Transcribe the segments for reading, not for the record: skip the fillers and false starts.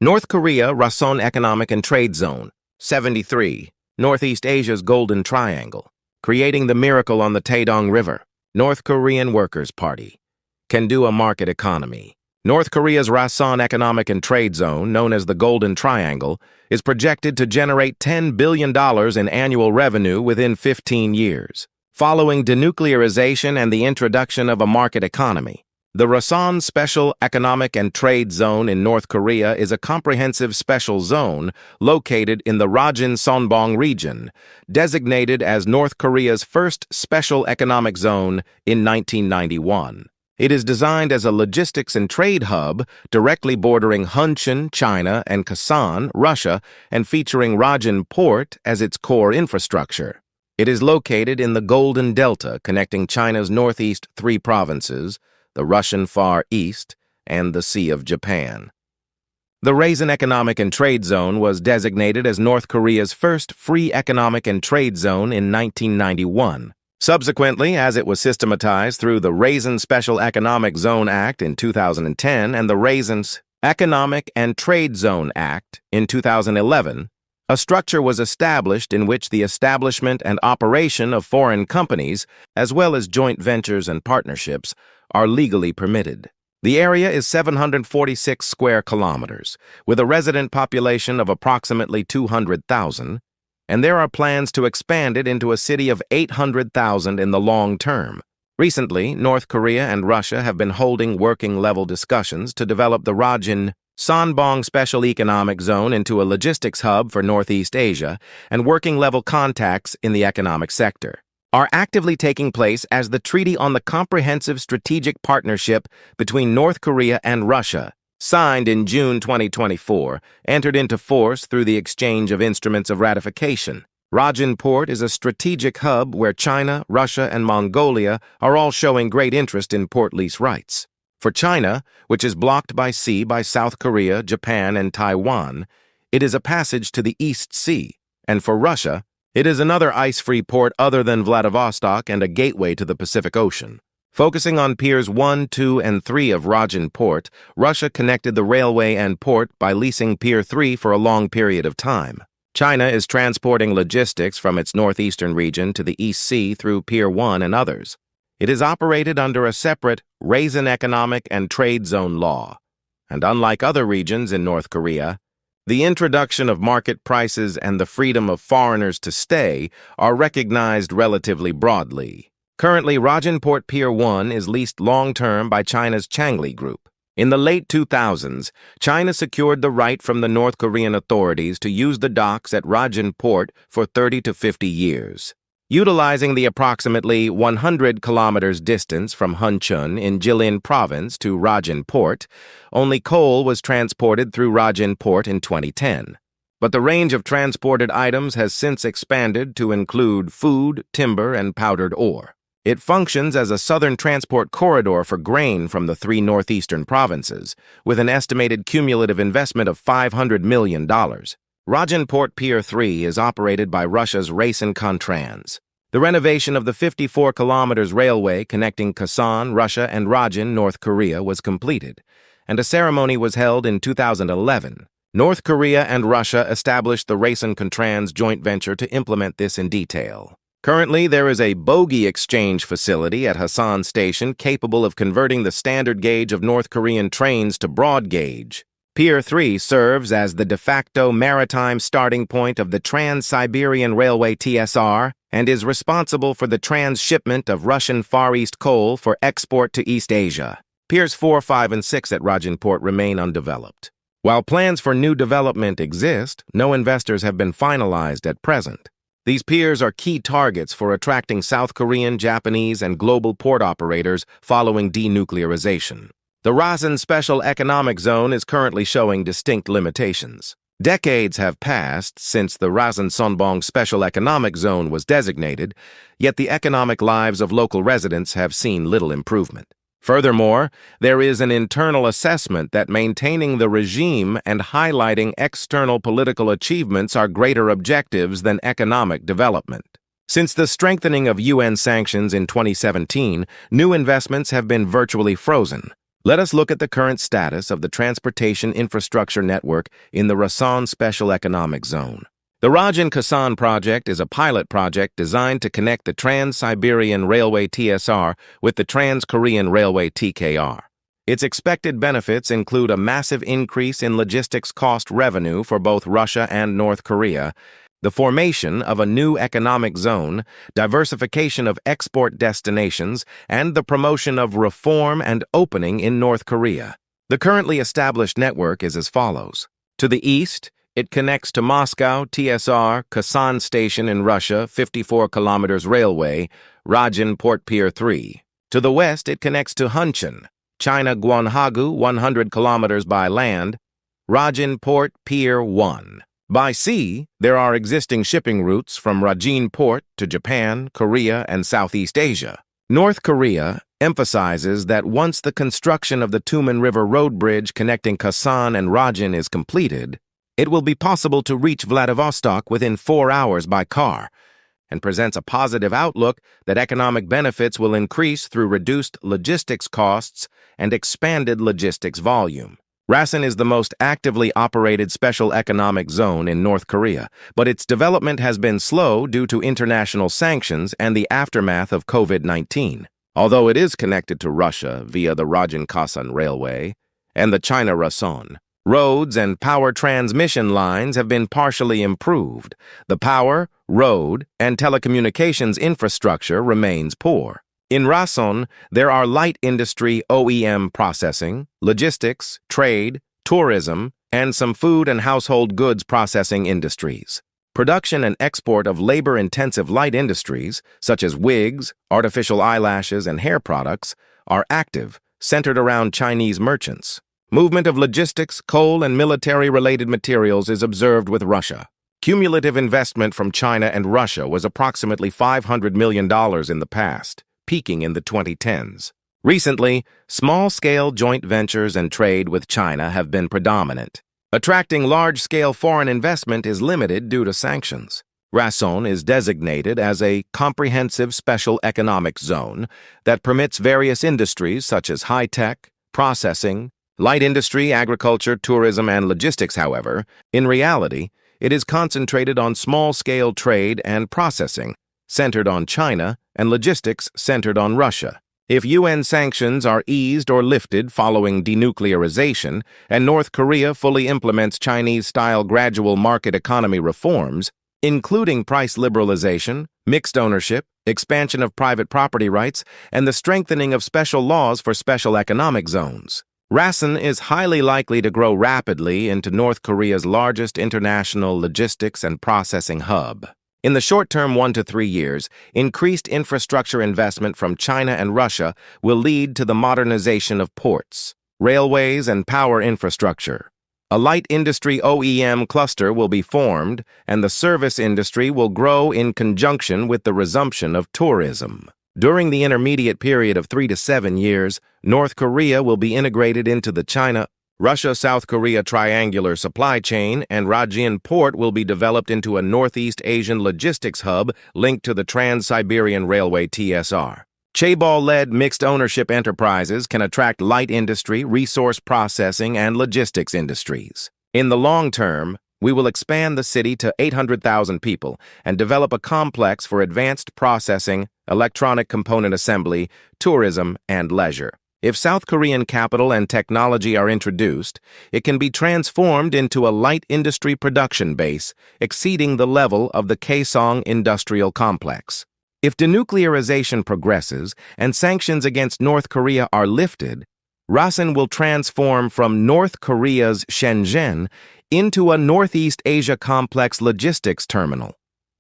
North Korea Rason Economic and Trade Zone. 73. Northeast Asia's Golden Triangle. Creating the miracle on the Taedong River. North Korean Workers' Party. Can do a market economy. North Korea's Rason Economic and Trade Zone, known as the Golden Triangle, is projected to generate $10 billion in annual revenue within 15 years. Following denuclearization and the introduction of a market economy, the Rason Special Economic and Trade Zone in North Korea is a comprehensive special zone located in the Rajin-Sonbong region, designated as North Korea's first special economic zone in 1991. It is designed as a logistics and trade hub directly bordering Hunchun, China, and Khasan, Russia, and featuring Rajin Port as its core infrastructure. It is located in the Golden Delta, connecting China's northeast three provinces, the Russian Far East, and the Sea of Japan. The Rason Economic and Trade Zone was designated as North Korea's first free economic and trade zone in 1991. Subsequently, as it was systematized through the Rason Special Economic Zone Act in 2010 and the Rason Economic and Trade Zone Act in 2011, a structure was established in which the establishment and operation of foreign companies, as well as joint ventures and partnerships, are legally permitted. The area is 746 square kilometers, with a resident population of approximately 200,000, and there are plans to expand it into a city of 800,000 in the long term. Recently, North Korea and Russia have been holding working-level discussions to develop the Rajin-Sonbong Special Economic Zone into a logistics hub for Northeast Asia, and working-level contacts in the economic sector are actively taking place as the Treaty on the Comprehensive Strategic Partnership between North Korea and Russia, signed in June 2024, entered into force through the exchange of instruments of ratification. Rajin Port is a strategic hub where China, Russia, and Mongolia are all showing great interest in port lease rights. For China, which is blocked by sea by South Korea, Japan, and Taiwan, it is a passage to the East Sea, and for Russia, it is another ice-free port other than Vladivostok and a gateway to the Pacific Ocean. Focusing on Piers 1, 2, and 3 of Rajin Port, Russia connected the railway and port by leasing Pier 3 for a long period of time. China is transporting logistics from its northeastern region to the East Sea through Pier 1 and others. It is operated under a separate Rason Economic and Trade Zone law, and unlike other regions in North Korea, the introduction of market prices and the freedom of foreigners to stay are recognized relatively broadly. Currently, Rajin Port Pier 1 is leased long-term by China's Changli Group. In the late 2000s, China secured the right from the North Korean authorities to use the docks at Rajin Port for 30 to 50 years. Utilizing the approximately 100 kilometers distance from Hunchun in Jilin Province to Rajin Port, only coal was transported through Rajin Port in 2010. But the range of transported items has since expanded to include food, timber, and powdered ore. It functions as a southern transport corridor for grain from the three northeastern provinces, with an estimated cumulative investment of $500 million. Rajin Port Pier 3 is operated by Russia's Rason Trans. The renovation of the 54 kilometers railway connecting Khasan, Russia, and Rajin, North Korea was completed, and a ceremony was held in 2011. North Korea and Russia established the Rason Trans joint venture to implement this in detail. Currently, there is a bogie exchange facility at Khasan Station capable of converting the standard gauge of North Korean trains to broad gauge. Pier 3 serves as the de facto maritime starting point of the Trans-Siberian Railway TSR and is responsible for the transshipment of Russian Far East coal for export to East Asia. Piers 4, 5, and 6 at Rajin Port remain undeveloped. While plans for new development exist, no investors have been finalized at present. These piers are key targets for attracting South Korean, Japanese, and global port operators following denuclearization. The Rason Special Economic Zone is currently showing distinct limitations. Decades have passed since the Rajin-Sonbong Special Economic Zone was designated, yet the economic lives of local residents have seen little improvement. Furthermore, there is an internal assessment that maintaining the regime and highlighting external political achievements are greater objectives than economic development. Since the strengthening of UN sanctions in 2017, new investments have been virtually frozen. Let us look at the current status of the transportation infrastructure network in the Rason Special Economic Zone. The Rajin-Khasan project is a pilot project designed to connect the Trans-Siberian Railway TSR with the Trans-Korean Railway TKR. Its expected benefits include a massive increase in logistics cost revenue for both Russia and North Korea, the formation of a new economic zone, diversification of export destinations, and the promotion of reform and opening in North Korea. The currently established network is as follows. To the east, it connects to Moscow, TSR, Khasan Station in Russia, 54 kilometers railway, Rajin Port Pier 3. To the west, it connects to Hunchun, China Guanhagu, 100 kilometers by land, Rajin Port Pier 1. By sea, there are existing shipping routes from Rajin Port to Japan, Korea, and Southeast Asia. North Korea emphasizes that once the construction of the Tumen River Road Bridge connecting Khasan and Rajin is completed, it will be possible to reach Vladivostok within 4 hours by car, and presents a positive outlook that economic benefits will increase through reduced logistics costs and expanded logistics volume. Rason is the most actively operated special economic zone in North Korea, but its development has been slow due to international sanctions and the aftermath of COVID-19. Although it is connected to Russia via the Rajin-Khasan Railway and the China Rason, roads and power transmission lines have been partially improved. The power, road, and telecommunications infrastructure remains poor. In Rason, there are light industry OEM processing, logistics, trade, tourism, and some food and household goods processing industries. Production and export of labor-intensive light industries, such as wigs, artificial eyelashes, and hair products, are active, centered around Chinese merchants. Movement of logistics, coal, and military-related materials is observed with Russia. Cumulative investment from China and Russia was approximately $500 million in the past, peaking in the 2010s. Recently, small-scale joint ventures and trade with China have been predominant. Attracting large-scale foreign investment is limited due to sanctions. Rason is designated as a comprehensive special economic zone that permits various industries such as high-tech, processing, light industry, agriculture, tourism, and logistics. However, in reality, it is concentrated on small-scale trade and processing, centered on China, and logistics centered on Russia. If UN sanctions are eased or lifted following denuclearization and North Korea fully implements Chinese-style gradual market economy reforms, including price liberalization, mixed ownership, expansion of private property rights, and the strengthening of special laws for special economic zones, Rason is highly likely to grow rapidly into North Korea's largest international logistics and processing hub. In the short term, 1 to 3 years, increased infrastructure investment from China and Russia will lead to the modernization of ports, railways, and power infrastructure. A light industry OEM cluster will be formed, and the service industry will grow in conjunction with the resumption of tourism. During the intermediate period of 3 to 7 years, North Korea will be integrated into the China-Russia-South Korea triangular supply chain, and Rajin Port will be developed into a Northeast Asian logistics hub linked to the Trans-Siberian Railway TSR. Chaebol-led mixed ownership enterprises can attract light industry, resource processing, and logistics industries. In the long term, we will expand the city to 800,000 people and develop a complex for advanced processing, electronic component assembly, tourism, and leisure. If South Korean capital and technology are introduced, it can be transformed into a light industry production base exceeding the level of the Khasan industrial complex. If denuclearization progresses and sanctions against North Korea are lifted, Rason will transform from North Korea's Shenzhen into a Northeast Asia complex logistics terminal.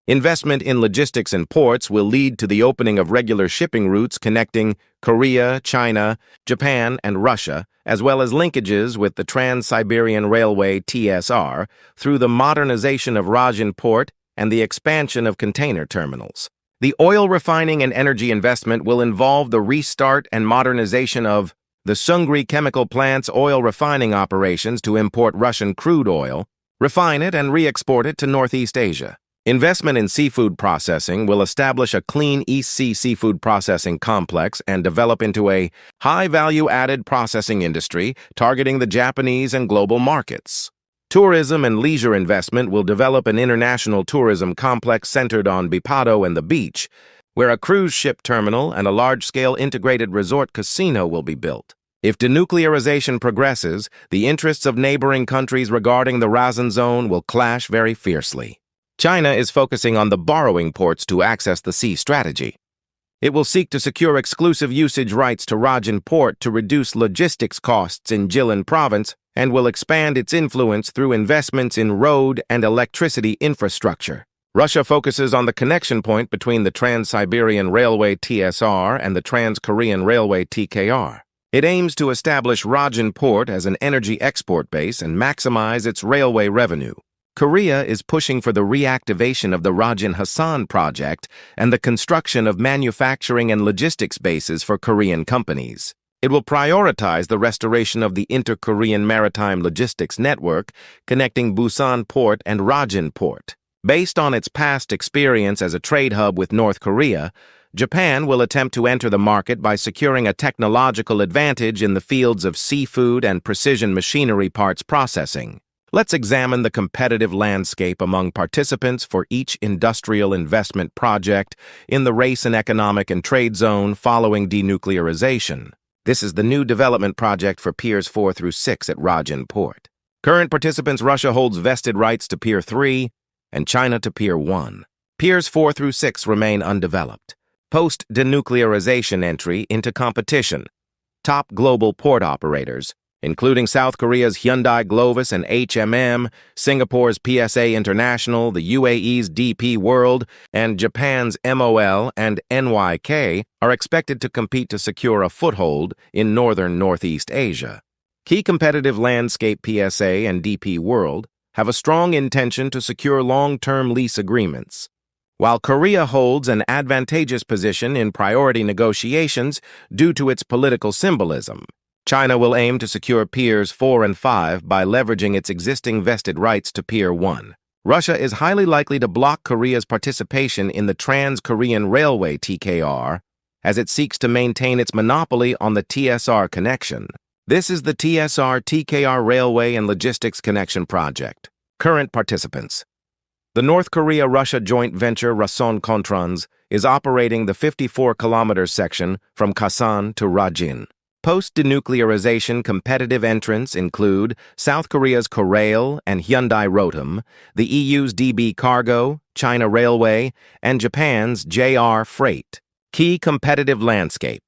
Investment in logistics and ports will lead to the opening of regular shipping routes connecting Korea, China, Japan, and Russia, as well as linkages with the Trans-Siberian Railway TSR through the modernization of Rajin Port and the expansion of container terminals. The oil refining and energy investment will involve the restart and modernization of the Sungri chemical plant's oil refining operations to import Russian crude oil, refine it, and re-export it to Northeast Asia. Investment in seafood processing will establish a clean East Sea seafood processing complex and develop into a high-value-added processing industry targeting the Japanese and global markets. Tourism and leisure investment will develop an international tourism complex centered on Bipado and the beach, where a cruise ship terminal and a large-scale integrated resort casino will be built. If denuclearization progresses, the interests of neighboring countries regarding the Rason zone will clash very fiercely. China is focusing on the borrowing ports to access the sea strategy. It will seek to secure exclusive usage rights to Rajin Port to reduce logistics costs in Jilin province and will expand its influence through investments in road and electricity infrastructure. Russia focuses on the connection point between the Trans-Siberian Railway TSR and the Trans-Korean Railway TKR. It aims to establish Rajin Port as an energy export base and maximize its railway revenue. Korea is pushing for the reactivation of the Rajin-Khasan project and the construction of manufacturing and logistics bases for Korean companies. It will prioritize the restoration of the inter-Korean maritime logistics network connecting Busan Port and Rajin Port. Based on its past experience as a trade hub with North Korea, Japan will attempt to enter the market by securing a technological advantage in the fields of seafood and precision machinery parts processing. Let's examine the competitive landscape among participants for each industrial investment project in the Rason economic and trade zone following denuclearization. This is the new development project for Piers 4 through 6 at Rajin Port. Current participants: Russia holds vested rights to Pier 3 and China to Pier 1. Piers 4 through 6 remain undeveloped. Post-denuclearization entry into competition. Top global port operators, including South Korea's Hyundai Glovis and HMM, Singapore's PSA International, the UAE's DP World, and Japan's MOL and NYK, are expected to compete to secure a foothold in northern Northeast Asia. Key competitive landscape: PSA and DP World have a strong intention to secure long-term lease agreements, while Korea holds an advantageous position in priority negotiations due to its political symbolism. China will aim to secure Piers 4 and 5 by leveraging its existing vested rights to Pier 1. Russia is highly likely to block Korea's participation in the Trans-Korean Railway TKR as it seeks to maintain its monopoly on the TSR connection. This is the TSR-TKR Railway and Logistics Connection Project. Current participants: the North Korea-Russia joint venture Rason is operating the 54-kilometer section from Khasan to Rajin. Post-denuclearization competitive entrants include South Korea's Korail and Hyundai Rotem, the EU's DB Cargo, China Railway, and Japan's JR Freight. Key competitive landscape: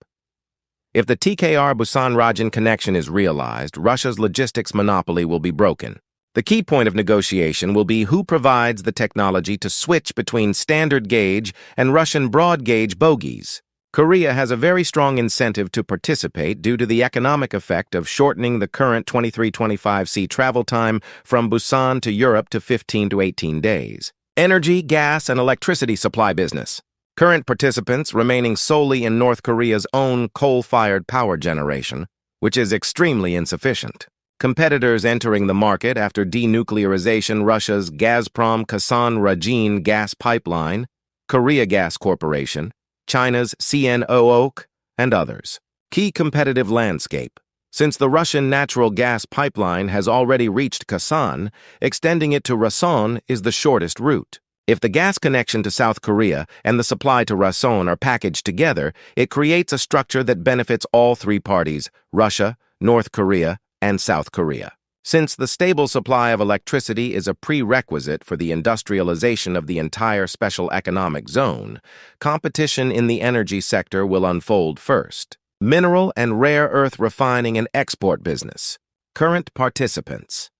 if the TKR Busan-Rajin connection is realized, Russia's logistics monopoly will be broken. The key point of negotiation will be who provides the technology to switch between standard gauge and Russian broad gauge bogies. Korea has a very strong incentive to participate due to the economic effect of shortening the current 23-25 sea travel time from Busan to Europe to 15 to 18 days. Energy, gas, and electricity supply business. Current participants remaining solely in North Korea's own coal-fired power generation, which is extremely insufficient. Competitors entering the market after denuclearization: Russia's Gazprom Khasan-Rajin gas pipeline, Korea Gas Corporation, China's CNOOC, and others. Key competitive landscape: since the Russian natural gas pipeline has already reached Khasan, extending it to Rason is the shortest route. If the gas connection to South Korea and the supply to Rason are packaged together, it creates a structure that benefits all three parties: Russia, North Korea, and South Korea. Since the stable supply of electricity is a prerequisite for the industrialization of the entire special economic zone, competition in the energy sector will unfold first. Mineral and rare earth refining and export business. Current participants: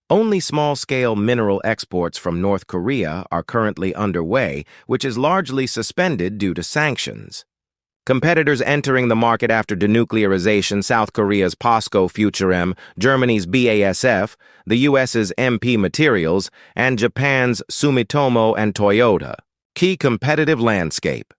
only small-scale mineral exports from North Korea are currently underway, which is largely suspended due to sanctions. Competitors entering the market after denuclearization: South Korea's POSCO Future-M, Germany's BASF, the US's MP Materials, and Japan's Sumitomo and Toyota. Key competitive landscape: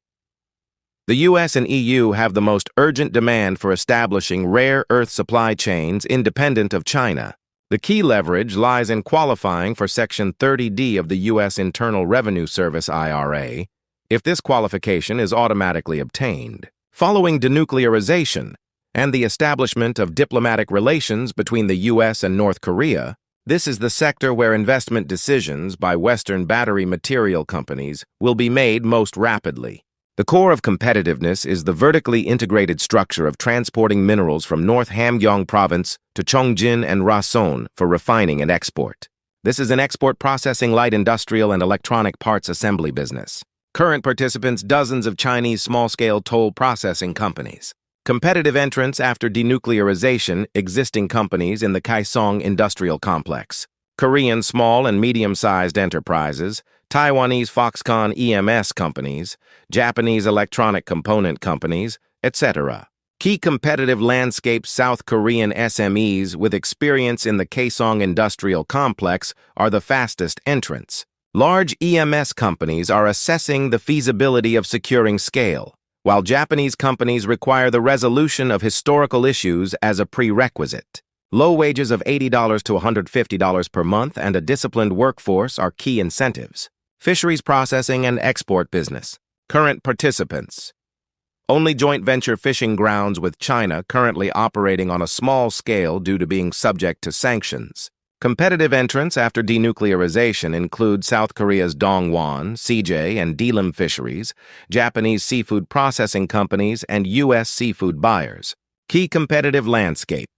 the US and EU have the most urgent demand for establishing rare earth supply chains independent of China. The key leverage lies in qualifying for Section 30D of the U.S. Internal Revenue Service IRA, if this qualification is automatically obtained. Following denuclearization and the establishment of diplomatic relations between the U.S. and North Korea, this is the sector where investment decisions by Western battery material companies will be made most rapidly. The core of competitiveness is the vertically integrated structure of transporting minerals from North Hamgyong Province to Chongjin and Rason for refining and export. This is an export processing light industrial and electronic parts assembly business. Current participants dozens of Chinese small-scale toll processing companies. Competitive entrants after denuclearization existing companies in the Khasan industrial complex. Korean small and medium-sized enterprises, Taiwanese Foxconn EMS companies, Japanese electronic component companies, etc. Key competitive landscape South Korean SMEs with experience in the Khasan industrial complex are the fastest entrants. Large EMS companies are assessing the feasibility of securing scale, while Japanese companies require the resolution of historical issues as a prerequisite. Low wages of $80 to $150 per month and a disciplined workforce are key incentives. Fisheries processing and export business. Current participants. Only joint venture fishing grounds with China currently operating on a small scale due to being subject to sanctions. Competitive entrants after denuclearization include South Korea's Dongwon, CJ, and Delim fisheries, Japanese seafood processing companies, and U.S. seafood buyers. Key competitive landscape.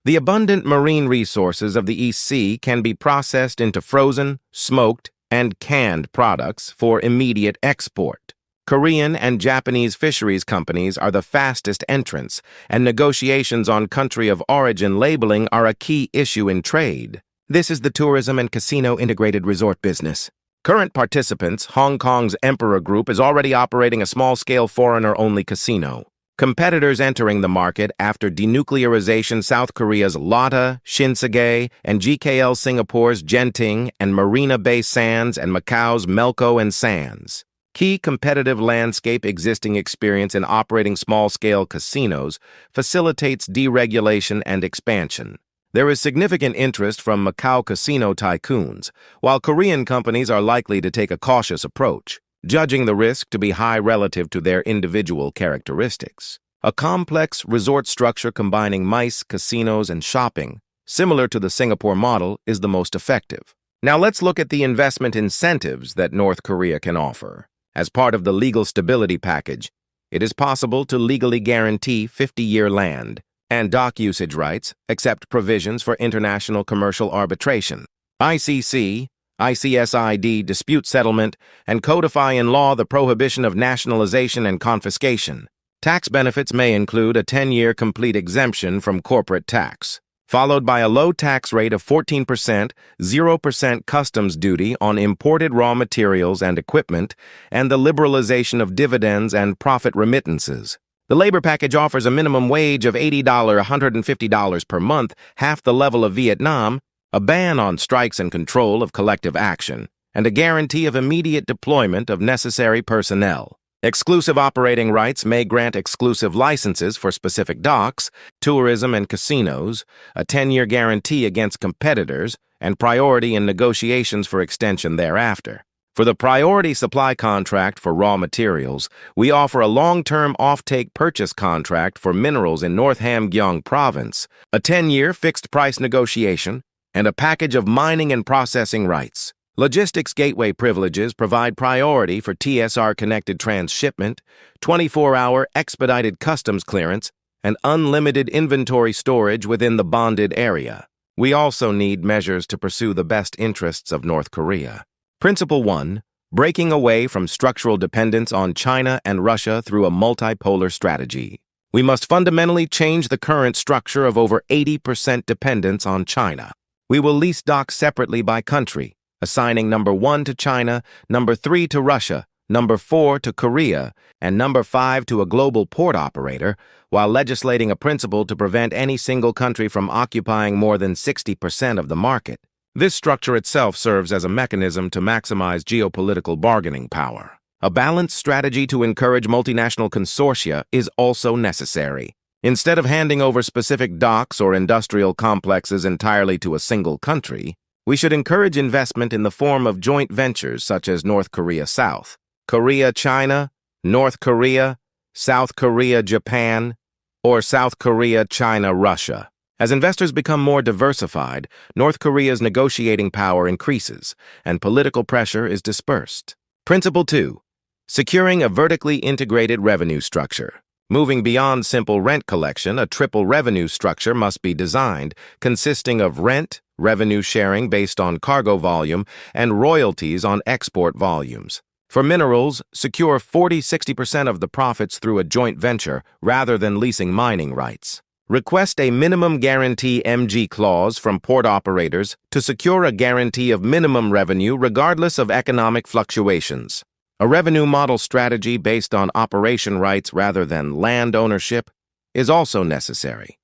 The abundant marine resources of the East Sea can be processed into frozen, smoked, and canned products for immediate export. Korean and Japanese fisheries companies are the fastest entrants, and negotiations on country of origin labeling are a key issue in trade. This is the tourism and casino integrated resort business. Current participants, Hong Kong's Emperor Group is already operating a small-scale foreigner-only casino. Competitors entering the market after denuclearization South Korea's Lotte, Shinsegae, and GKL Singapore's Genting and Marina Bay Sands and Macau's Melco and Sands. Key competitive landscape existing experience in operating small-scale casinos facilitates deregulation and expansion. There is significant interest from Macau casino tycoons, while Korean companies are likely to take a cautious approach, judging the risk to be high relative to their individual characteristics. A complex resort structure combining MICE, casinos, and shopping, similar to the Singapore model, is the most effective. Now let's look at the investment incentives that North Korea can offer. As part of the legal stability package, it is possible to legally guarantee 50-year land and dock usage rights, except provisions for international commercial arbitration, ICC, ICSID dispute settlement, and codify in law the prohibition of nationalization and confiscation. Tax benefits may include a 10-year complete exemption from corporate tax, followed by a low tax rate of 14%, 0% customs duty on imported raw materials and equipment, and the liberalization of dividends and profit remittances. The labor package offers a minimum wage of $80 $150 per month, half the level of Vietnam, a ban on strikes and control of collective action, and a guarantee of immediate deployment of necessary personnel. Exclusive operating rights may grant exclusive licenses for specific docks, tourism and casinos, a 10-year guarantee against competitors, and priority in negotiations for extension thereafter. For the priority supply contract for raw materials, we offer a long-term offtake purchase contract for minerals in North Hamgyong Province, a 10-year fixed-price negotiation, and a package of mining and processing rights. Logistics gateway privileges provide priority for TSR-connected transshipment, 24-hour expedited customs clearance, and unlimited inventory storage within the bonded area. We also need measures to pursue the best interests of North Korea. Principle 1. Breaking away from structural dependence on China and Russia through a multipolar strategy. We must fundamentally change the current structure of over 80% dependence on China. We will lease docks separately by country, assigning number 1 to China, number 3 to Russia, number 4 to Korea, and number 5 to a global port operator, while legislating a principle to prevent any single country from occupying more than 60% of the market. This structure itself serves as a mechanism to maximize geopolitical bargaining power. A balanced strategy to encourage multinational consortia is also necessary. Instead of handing over specific docks or industrial complexes entirely to a single country, we should encourage investment in the form of joint ventures such as North Korea South, Korea China, North Korea, South Korea Japan, or South Korea China Russia. As investors become more diversified, North Korea's negotiating power increases, and political pressure is dispersed. Principle 2. Securing a vertically integrated revenue structure. Moving beyond simple rent collection, a triple revenue structure must be designed, consisting of rent, revenue sharing based on cargo volume, and royalties on export volumes. For minerals, secure 40–60% of the profits through a joint venture rather than leasing mining rights. Request a minimum guarantee MG clause from port operators to secure a guarantee of minimum revenue regardless of economic fluctuations. A revenue model strategy based on operation rights rather than land ownership is also necessary.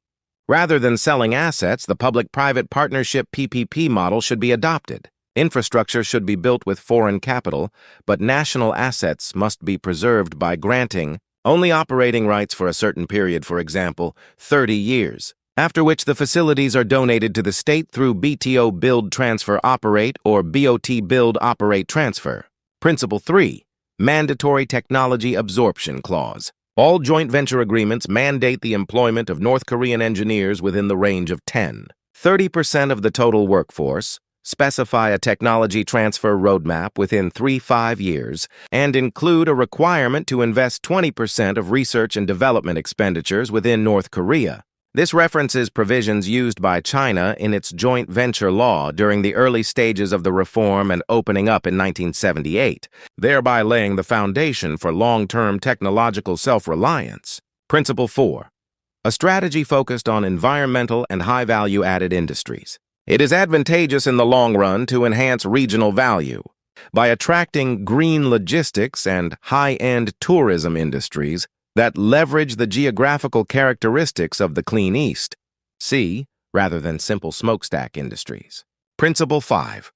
Rather than selling assets, the public-private partnership PPP model should be adopted. Infrastructure should be built with foreign capital, but national assets must be preserved by granting only operating rights for a certain period, for example, 30 years, after which the facilities are donated to the state through BTO Build Transfer Operate or BOT Build Operate Transfer. Principle 3. Mandatory Technology Absorption Clause. All joint venture agreements mandate the employment of North Korean engineers within the range of 10–30% of the total workforce, specify a technology transfer roadmap within 3–5 years, and include a requirement to invest 20% of research and development expenditures within North Korea. This references provisions used by China in its joint venture law during the early stages of the reform and opening up in 1978, thereby laying the foundation for long-term technological self-reliance. Principle 4. A strategy focused on environmental and high-value-added industries. It is advantageous in the long run to enhance regional value. By attracting green logistics and high-end tourism industries that leverage the geographical characteristics of the Clean East, rather than simple smokestack industries. Principle 5.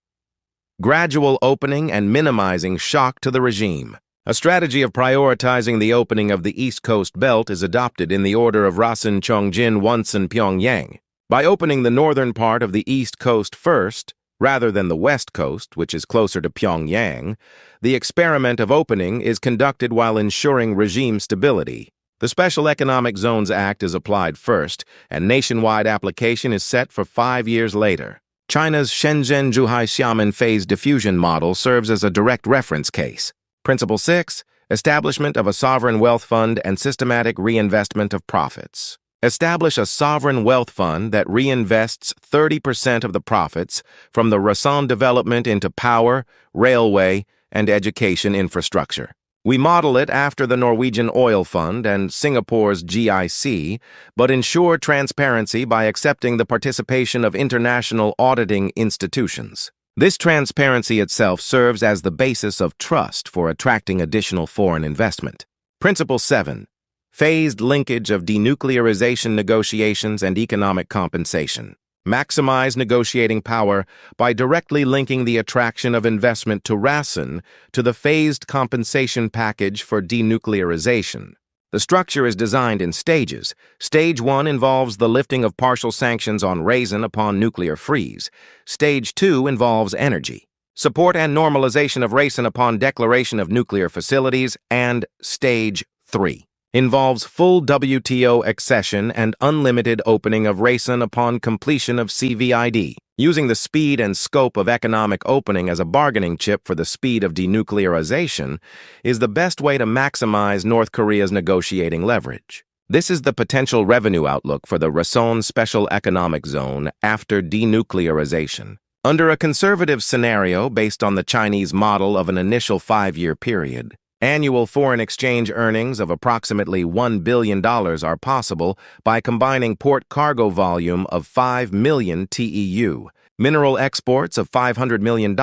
Gradual opening and minimizing shock to the regime. A strategy of prioritizing the opening of the East Coast Belt is adopted in the order of Rason, Chongjin, Wonsan, Pyongyang. By opening the northern part of the East Coast first, rather than the West Coast, which is closer to Pyongyang, the experiment of opening is conducted while ensuring regime stability. The Special Economic Zones Act is applied first, and nationwide application is set for 5 years later. China's Shenzhen-Zhuhai-Xiamen phase diffusion model serves as a direct reference case. Principle 6. Establishment of a sovereign wealth fund and systematic reinvestment of profits. Establish a sovereign wealth fund that reinvests 30% of the profits from the Rason development into power, railway, and education infrastructure. We model it after the Norwegian Oil Fund and Singapore's GIC, but ensure transparency by accepting the participation of international auditing institutions. This transparency itself serves as the basis of trust for attracting additional foreign investment. Principle 7. Phased linkage of denuclearization negotiations and economic compensation. Maximize negotiating power by directly linking the attraction of investment to Rason to the phased compensation package for denuclearization. The structure is designed in stages. Stage 1 involves the lifting of partial sanctions on Rason upon nuclear freeze. Stage 2 involves energy, support and normalization of Rason upon declaration of nuclear facilities, and Stage 3 involves full WTO accession and unlimited opening of Rason upon completion of CVID. Using the speed and scope of economic opening as a bargaining chip for the speed of denuclearization is the best way to maximize North Korea's negotiating leverage. This is the potential revenue outlook for the Rason Special Economic Zone after denuclearization. Under a conservative scenario based on the Chinese model of an initial 5-year period, annual foreign exchange earnings of approximately $1 billion are possible by combining port cargo volume of 5 million TEU, mineral exports of $500 million,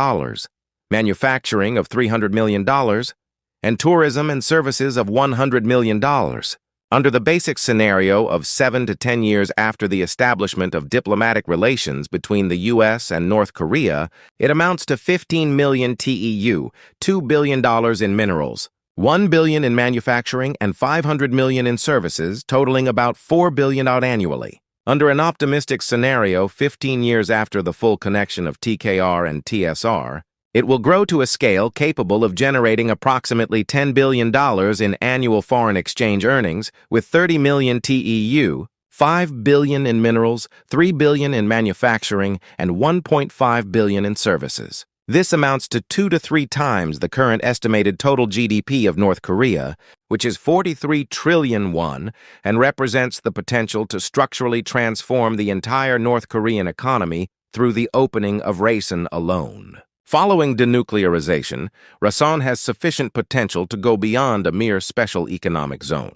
manufacturing of $300 million, and tourism and services of $100 million. Under the basic scenario of 7 to 10 years after the establishment of diplomatic relations between the U.S. and North Korea, it amounts to 15 million TEU, $2 billion in minerals, $1 billion in manufacturing and $500 million in services, totaling about $4 billion out annually. Under an optimistic scenario, 15 years after the full connection of TKR and TSR, it will grow to a scale capable of generating approximately $10 billion in annual foreign exchange earnings, with 30 million TEU, $5 billion in minerals, $3 billion in manufacturing, and $1.5 billion in services. This amounts to 2 to 3 times the current estimated total GDP of North Korea, which is 43 trillion won, and represents the potential to structurally transform the entire North Korean economy through the opening of Rason alone. Following denuclearization, Rason has sufficient potential to go beyond a mere special economic zone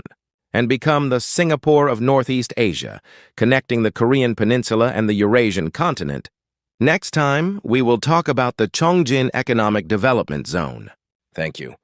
and become the Singapore of Northeast Asia, connecting the Korean peninsula and the Eurasian continent. Next time, we will talk about the Chongjin Economic Development Zone. Thank you.